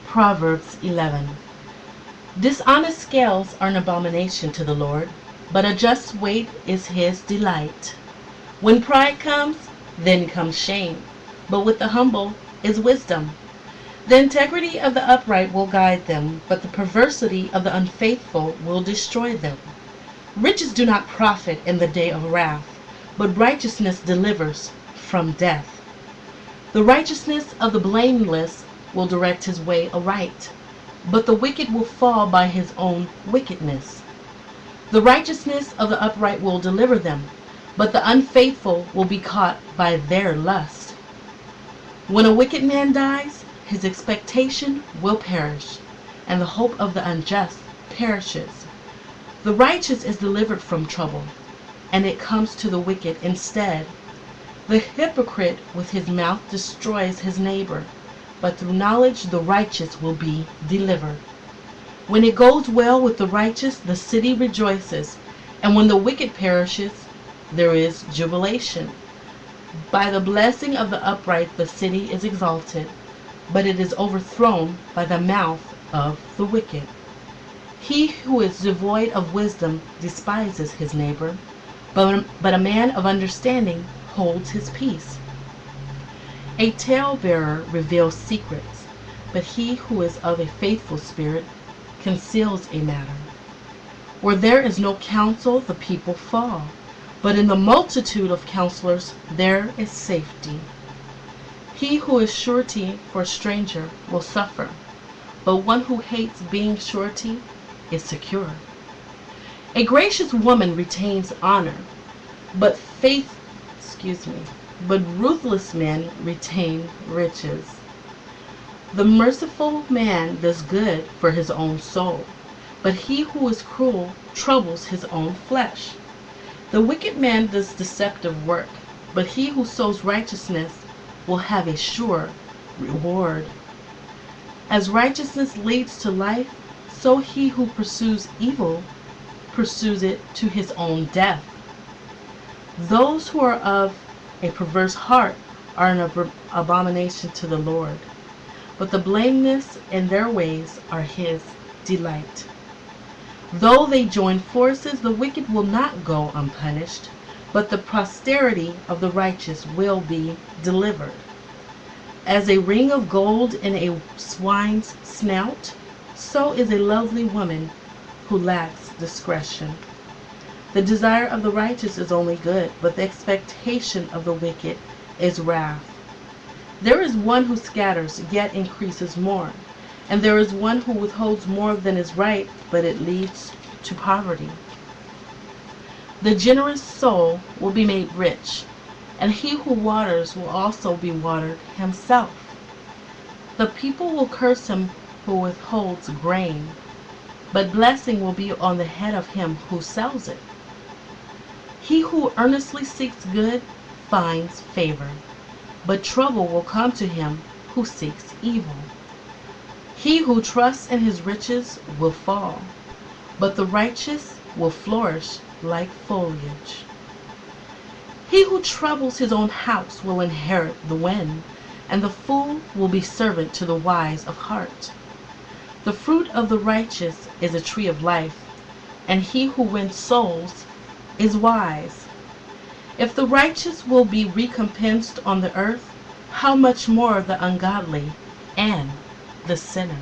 Proverbs 11. Dishonest scales are an abomination to the Lord, but a just weight is his delight. When pride comes, then comes shame, but with the humble is wisdom. The integrity of the upright will guide them, but the perversity of the unfaithful will destroy them. Riches do not profit in the day of wrath, but righteousness delivers from death. The righteousness of the blameless will direct his way aright, but the wicked will fall by his own wickedness. The righteousness of the upright will deliver them, but the unfaithful will be caught by their lust. When a wicked man dies, his expectation will perish, and the hope of the unjust perishes. The righteous is delivered from trouble, and it comes to the wicked instead. The hypocrite with his mouth destroys his neighbor, but through knowledge the righteous will be delivered. When it goes well with the righteous, the city rejoices, and when the wicked perishes, there is jubilation. By the blessing of the upright the city is exalted, but it is overthrown by the mouth of the wicked. He who is devoid of wisdom despises his neighbor, but a man of understanding holds his peace. A talebearer reveals secrets, but he who is of a faithful spirit conceals a matter. Where there is no counsel, the people fall, but in the multitude of counselors there is safety. He who is surety for a stranger will suffer, but one who hates being surety is secure. A gracious woman retains honor, but ruthless men retain riches. The merciful man does good for his own soul, but he who is cruel troubles his own flesh. The wicked man does deceptive work, but he who sows righteousness will have a sure reward. As righteousness leads to life, so he who pursues evil pursues it to his own death. Those who are of a perverse heart are an abomination to the Lord, but the blameless in their ways are his delight. Though they join forces, the wicked will not go unpunished, but the posterity of the righteous will be delivered. As a ring of gold in a swine's snout, so is a lovely woman who lacks discretion. The desire of the righteous is only good, but the expectation of the wicked is wrath. There is one who scatters, yet increases more, and there is one who withholds more than is right, but it leads to poverty. The generous soul will be made rich, and he who waters will also be watered himself. The people will curse him who withholds grain, but blessing will be on the head of him who sells it. He who earnestly seeks good finds favor, but trouble will come to him who seeks evil. He who trusts in his riches will fall, but the righteous will flourish like foliage. He who troubles his own house will inherit the wind, and the fool will be servant to the wise of heart. The fruit of the righteous is a tree of life, and he who wins souls is wise. If the righteous will be recompensed on the earth, how much more the ungodly and the sinner?